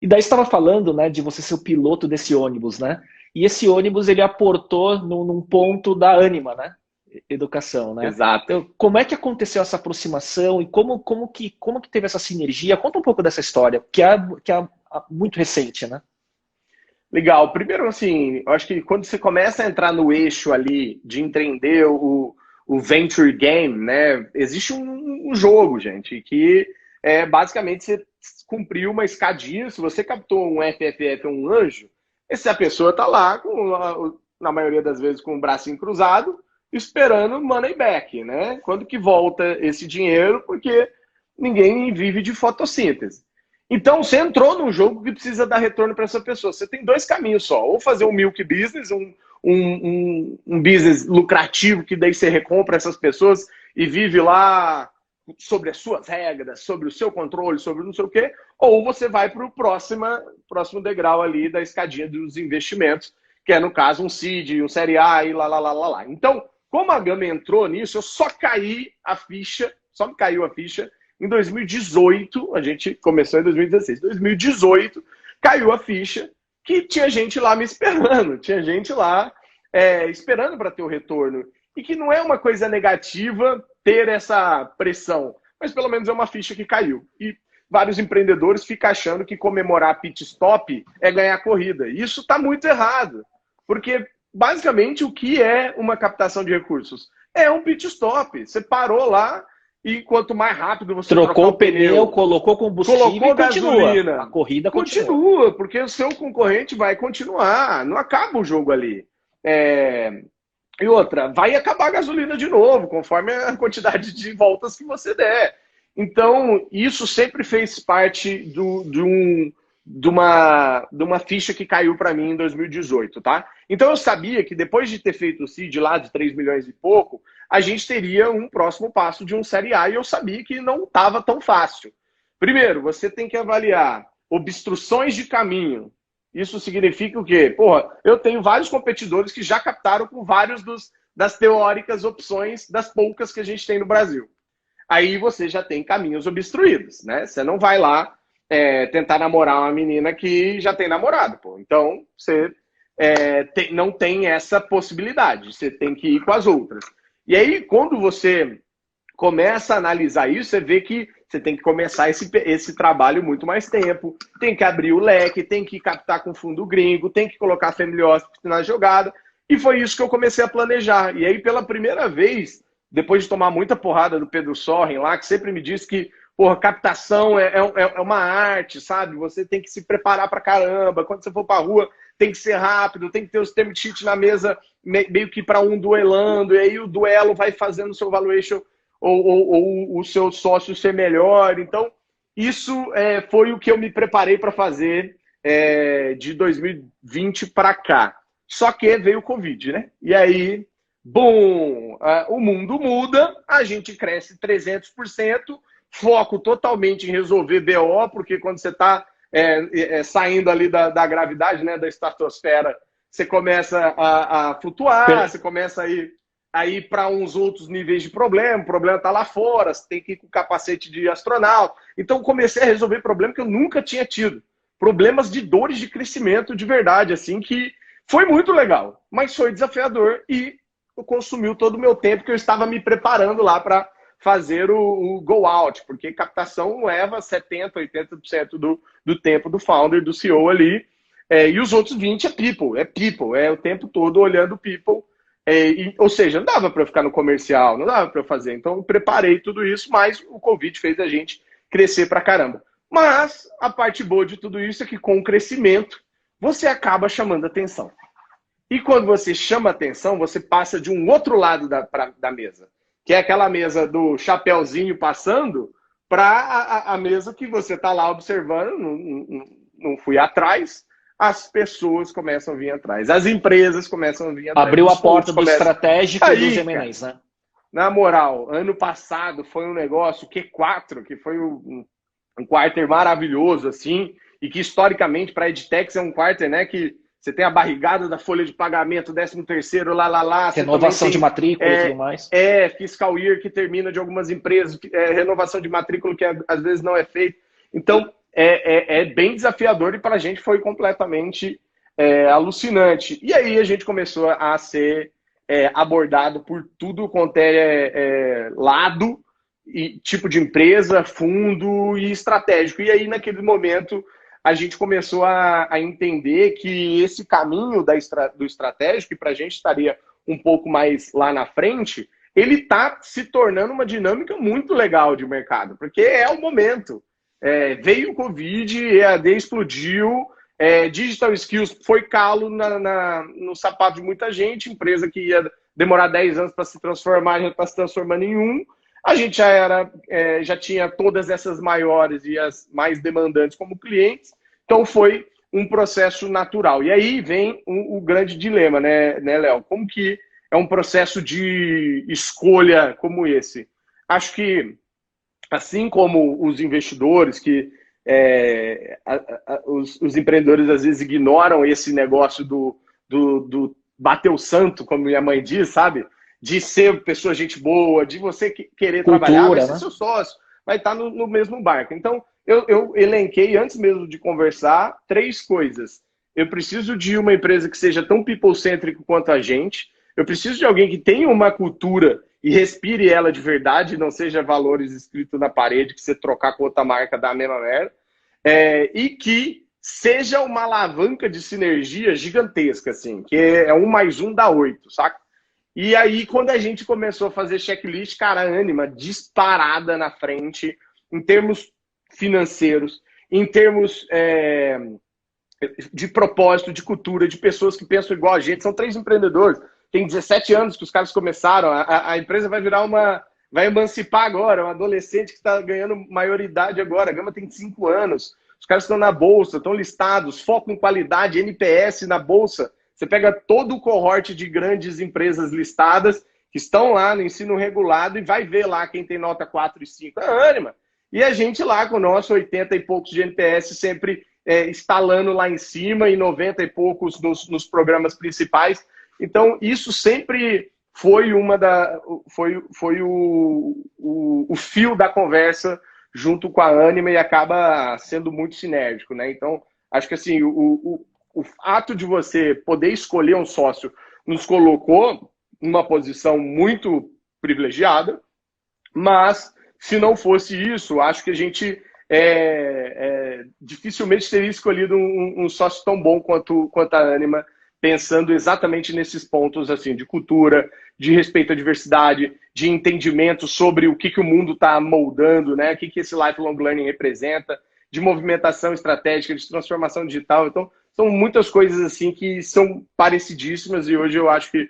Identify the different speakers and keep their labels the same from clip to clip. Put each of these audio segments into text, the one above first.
Speaker 1: E daí você estava falando, né, de você ser o piloto desse ônibus, né? E esse ônibus ele aportou num ponto da Ânima, né? Educação, né?
Speaker 2: Exato.
Speaker 1: Então, como é que aconteceu essa aproximação e como que teve essa sinergia? Conta um pouco dessa história, que é muito recente, né?
Speaker 2: Legal. Primeiro, assim, eu acho que quando você começa a entrar no eixo ali de entender o venture game, né? Existe um jogo, gente, que é basicamente você cumprir uma escadinha. Se você captou um FFF, um anjo, essa pessoa tá lá, na maioria das vezes, com o bracinho cruzado, esperando money back, né? Quando que volta esse dinheiro? Porque ninguém vive de fotossíntese. Então, você entrou num jogo que precisa dar retorno para essa pessoa. Você tem dois caminhos só. Ou fazer um milk business, um business lucrativo, que daí você recompra essas pessoas e vive lá sobre as suas regras, sobre o seu controle, sobre não sei o quê. Ou você vai para o próximo degrau ali da escadinha dos investimentos, que é, no caso, um seed, um série A e lá, lá, lá, lá, lá. Então, como a Gama entrou nisso, eu só caí a ficha, só me caiu a ficha em 2018, a gente começou em 2016. 2018, caiu a ficha que tinha gente lá me esperando, tinha gente lá esperando para ter o retorno. E que não é uma coisa negativa ter essa pressão, mas pelo menos é uma ficha que caiu. E vários empreendedores ficam achando que comemorar pit stop é ganhar corrida. E isso está muito errado, porque basicamente o que é uma captação de recursos? É um pit stop. Você parou lá, e quanto mais rápido você trocar
Speaker 1: Trocou
Speaker 2: o
Speaker 1: o pneu,
Speaker 2: pneu,
Speaker 1: colocou combustível
Speaker 2: colocou
Speaker 1: e continua. A
Speaker 2: gasolina,
Speaker 1: corrida continua.
Speaker 2: continua, porque o seu concorrente vai continuar. Não acaba o jogo ali. É... E outra, vai acabar a gasolina de novo, conforme a quantidade de voltas que você der. Então, isso sempre fez parte de uma ficha que caiu para mim em 2018, tá? Então, eu sabia que depois de ter feito o seed lá de 3 milhões e pouco, a gente teria um próximo passo de um Série A e eu sabia que não estava tão fácil. Primeiro, você tem que avaliar obstruções de caminho. Isso significa o quê? Porra, eu tenho vários competidores que já captaram com vários das teóricas opções das poucas que a gente tem no Brasil. Aí você já tem caminhos obstruídos, né? Você não vai lá tentar namorar uma menina que já tem namorado, pô. Então, você não tem essa possibilidade. Você tem que ir com as outras. E aí, quando você começa a analisar isso, você vê que você tem que começar esse trabalho muito mais tempo, tem que abrir o leque, tem que captar com fundo gringo, tem que colocar family office na jogada, e foi isso que eu comecei a planejar. E aí, pela primeira vez, depois de tomar muita porrada do Pedro Sorren lá, que sempre me disse que, porra, captação é uma arte, sabe? Você tem que se preparar pra caramba, quando você for pra rua, tem que ser rápido, tem que ter os term sheet na mesa, meio que para um duelando, e aí o duelo vai fazendo o seu valuation ou o seu sócio ser melhor. Então, isso foi o que eu me preparei para fazer de 2020 para cá. Só que veio o Covid, né? E aí, bom, o mundo muda, a gente cresce 300%, foco totalmente em resolver BO, porque quando você está saindo ali da gravidade, né, da estratosfera, você começa a flutuar,
Speaker 1: Per-
Speaker 2: você começa a ir para uns outros níveis de problema, o problema está lá fora, você tem que ir com capacete de astronauta. Então, comecei a resolver problema que eu nunca tinha tido. Problemas de dores de crescimento de verdade, assim, que foi muito legal, mas foi desafiador e consumiu todo o meu tempo que eu estava me preparando lá para fazer o go out, porque captação leva 70%, 80% do tempo do founder, do CEO ali, e os outros 20% é o tempo todo olhando people. Ou seja, não dava para eu ficar no comercial, não dava para eu fazer. Então, eu preparei tudo isso, mas o Covid fez a gente crescer pra caramba. Mas a parte boa de tudo isso é que com o crescimento, você acaba chamando atenção. E quando você chama atenção, você passa de um outro lado da mesa, que é aquela mesa do chapéuzinho passando, para a mesa que você está lá observando, não fui atrás, as pessoas começam a vir atrás, as empresas começam a vir atrás,
Speaker 1: Abriu a
Speaker 2: os
Speaker 1: porta
Speaker 2: fundos
Speaker 1: do
Speaker 2: começam.
Speaker 1: estratégico e dos
Speaker 2: Aí, cara,
Speaker 1: M&As, né?
Speaker 2: na moral, ano passado foi um negócio Q4, que foi um quarter maravilhoso, assim, e que historicamente para a Edtex é um quarter, né, que você tem a barrigada da folha de pagamento, 13º, lá, você também
Speaker 1: Renovação de
Speaker 2: tem
Speaker 1: matrícula e tudo mais.
Speaker 2: fiscal year que termina de algumas empresas, renovação de matrícula que às vezes não é feita. Então, é bem desafiador e para a gente foi completamente alucinante. E aí a gente começou a ser abordado por tudo quanto lado, e tipo de empresa, fundo e estratégico. E aí, naquele momento, a gente começou a entender que esse caminho do estratégico, que para a gente estaria um pouco mais lá na frente, ele está se tornando uma dinâmica muito legal de mercado, porque é o momento. Veio o Covid, EAD explodiu, Digital Skills foi calo no sapato de muita gente, empresa que ia demorar 10 anos para se transformar, já está se transformando em um. A gente já tinha todas essas maiores e as mais demandantes como clientes, então foi um processo natural. E aí vem o grande dilema, né, Léo? Como que é um processo de escolha como esse? Acho que, assim como os investidores, que os empreendedores às vezes ignoram esse negócio do bater o santo, como minha mãe diz, sabe? De ser pessoa gente boa, de você querer
Speaker 1: Cultura,
Speaker 2: trabalhar, vai ser
Speaker 1: né?
Speaker 2: seu sócio, vai estar no mesmo barco. Então, eu elenquei, antes mesmo de conversar, 3 coisas. Eu preciso de uma empresa que seja tão people-cêntrica quanto a gente. Eu preciso de alguém que tenha uma cultura e respire ela de verdade, não seja valores escritos na parede, que você trocar com outra marca dá a mesma merda. E que seja uma alavanca de sinergia gigantesca, assim, que é 1 mais 1 dá 8, saca? E aí, quando a gente começou a fazer checklist, cara, a Ânima disparada na frente, em termos financeiros, em termos de propósito, de cultura, de pessoas que pensam igual a gente. São 3 empreendedores, tem 17 anos que os caras começaram, a empresa vai virar vai emancipar agora, um adolescente que está ganhando maioridade agora, a Gama tem 5 anos, os caras estão na bolsa, estão listados, foco em qualidade, NPS na bolsa. Você pega todo o cohorte de grandes empresas listadas que estão lá no ensino regulado e vai ver lá quem tem nota 4 e 5. É a Ânima. E a gente lá com o nosso 80 e poucos de NPS sempre instalando lá em cima e 90 e poucos nos programas principais. Então, isso sempre foi foi o fio da conversa junto com a Ânima e acaba sendo muito sinérgico, né? Então, acho que assim, o ato de você poder escolher um sócio nos colocou numa posição muito privilegiada, mas se não fosse isso, acho que a gente dificilmente teria escolhido um sócio tão bom quanto a Ânima, pensando exatamente nesses pontos assim, de cultura, de respeito à diversidade, de entendimento sobre o que o mundo está moldando, né? O que esse lifelong learning representa, de movimentação estratégica, de transformação digital. Então, são muitas coisas assim que são parecidíssimas e hoje eu acho que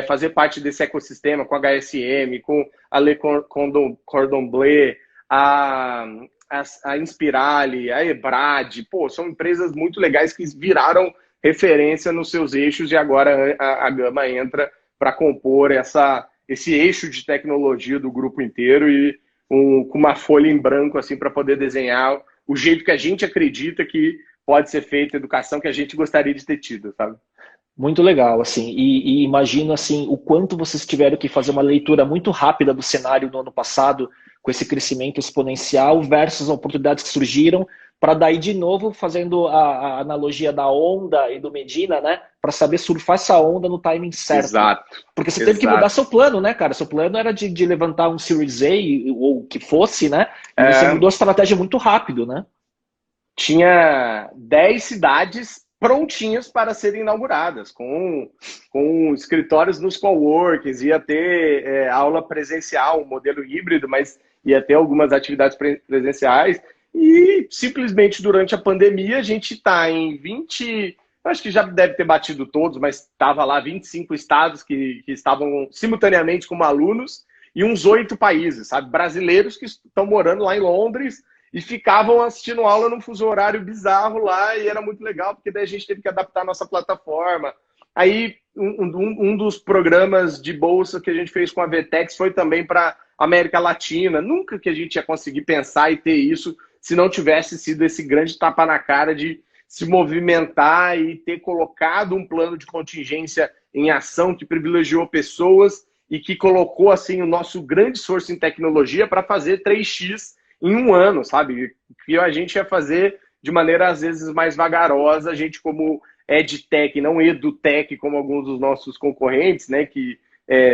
Speaker 2: fazer parte desse ecossistema com a HSM, com a Le Cordon Bleu, a Inspirali, a Ebrad, são empresas muito legais que viraram referência nos seus eixos e agora a Gama entra para compor esse eixo de tecnologia do grupo inteiro e com uma folha em branco assim para poder desenhar o jeito que a gente acredita que pode ser feita a educação que a gente gostaria de ter tido, sabe?
Speaker 1: Muito legal, assim, e imagino assim o quanto vocês tiveram que fazer uma leitura muito rápida do cenário no ano passado, com esse crescimento exponencial versus as oportunidades que surgiram, para daí de novo fazendo a analogia da onda e do Medina, né, para saber surfar essa onda no timing certo.
Speaker 2: Exato.
Speaker 1: Porque você teve que mudar seu plano, né, cara? Seu plano era de levantar um Series A, ou o que fosse, né? E você mudou a estratégia muito rápido, né?
Speaker 2: Tinha 10 cidades prontinhas para serem inauguradas, com escritórios nos coworkings, ia ter aula presencial, um modelo híbrido, mas ia ter algumas atividades presenciais, e simplesmente durante a pandemia a gente está em 20, acho que já deve ter batido todos, mas estava lá 25 estados que estavam simultaneamente como alunos, e uns 8 países, sabe? Brasileiros que estão morando lá em Londres, e ficavam assistindo aula num fuso horário bizarro lá, e era muito legal, porque daí a gente teve que adaptar a nossa plataforma. Aí, um dos programas de bolsa que a gente fez com a Vtex foi também para América Latina. Nunca que a gente ia conseguir pensar e ter isso se não tivesse sido esse grande tapa na cara de se movimentar e ter colocado um plano de contingência em ação que privilegiou pessoas e que colocou assim o nosso grande esforço em tecnologia para fazer 3x em um ano, sabe? Que a gente ia fazer de maneira, às vezes, mais vagarosa, a gente como EdTech, não EduTech, como alguns dos nossos concorrentes, né, que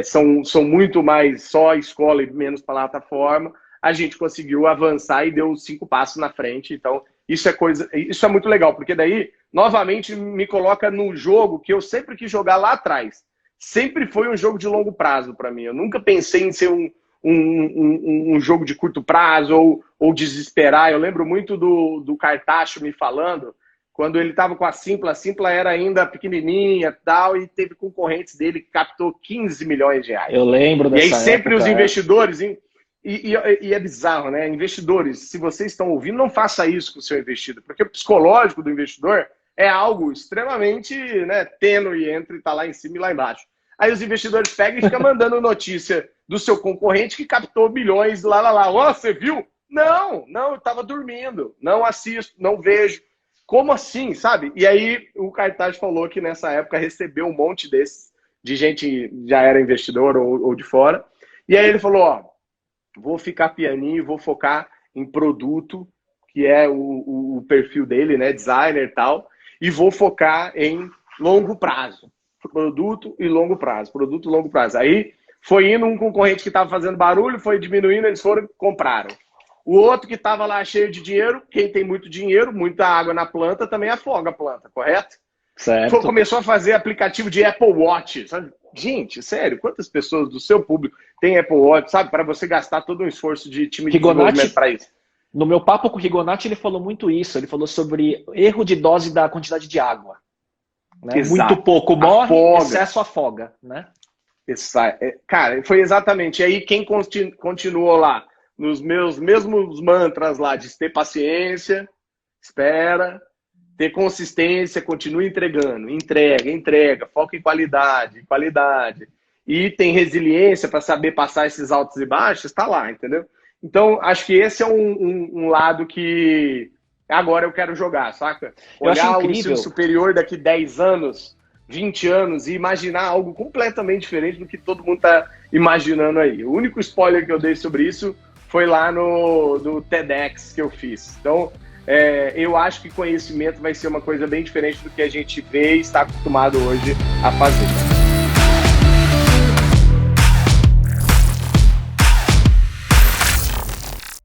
Speaker 2: são muito mais só escola e menos plataforma, a gente conseguiu avançar e deu 5 passos na frente. Então, isso é muito legal, porque daí, novamente, me coloca no jogo que eu sempre quis jogar lá atrás. Sempre foi um jogo de longo prazo para mim. Eu nunca pensei em ser um jogo de curto prazo ou desesperar. Eu lembro muito do Cartacho me falando, quando ele estava com a Simpla era ainda pequenininha tal, e teve concorrentes dele que captou 15 milhões de reais.
Speaker 1: Eu lembro dessa
Speaker 2: época. E aí sempre
Speaker 1: época,
Speaker 2: os investidores... E é bizarro, né? Investidores, se vocês estão ouvindo, não faça isso com o seu investidor, porque o psicológico do investidor é algo extremamente, né, tênue entre estar lá em cima e lá embaixo. Aí os investidores pegam e ficam mandando notícia do seu concorrente que captou bilhões lá. Ó, você viu? Não, eu estava dormindo, não assisto, não vejo. Como assim, sabe? E aí o Cartaz falou que nessa época recebeu um monte desses, de gente que já era investidor ou de fora. E aí ele falou, ó, vou ficar pianinho, vou focar em produto, que é o perfil dele, né, designer e tal, e vou focar em longo prazo. Produto e longo prazo. Aí foi indo um concorrente que estava fazendo barulho, foi diminuindo, eles foram e compraram. O outro que estava lá cheio de dinheiro, quem tem muito dinheiro, muita água na planta, também afoga a planta, correto?
Speaker 1: Certo.
Speaker 2: Começou a fazer aplicativo de Apple Watch, sabe? Gente, sério, quantas pessoas do seu público tem Apple Watch, sabe? Para você gastar todo um esforço de time de desenvolvimento para isso.
Speaker 1: No meu papo com o Rigonati, ele falou muito isso. Ele falou sobre erro de dose da quantidade de água. Né? Muito pouco morre, excesso afoga. Né?
Speaker 2: Cara, foi exatamente. E aí quem continuou lá? Nos meus mesmos mantras lá de ter paciência, espera... ter consistência, continue entregando, entrega, foca em qualidade, e tem resiliência para saber passar esses altos e baixos, está lá, entendeu? Então, acho que esse é um lado que agora eu quero jogar, saca? Olhar o ensino superior daqui 10 anos, 20 anos e imaginar algo completamente diferente do que todo mundo está imaginando aí. O único spoiler que eu dei sobre isso foi lá no TEDx que eu fiz. Então, eu acho que conhecimento vai ser uma coisa bem diferente do que a gente vê e está acostumado hoje a fazer.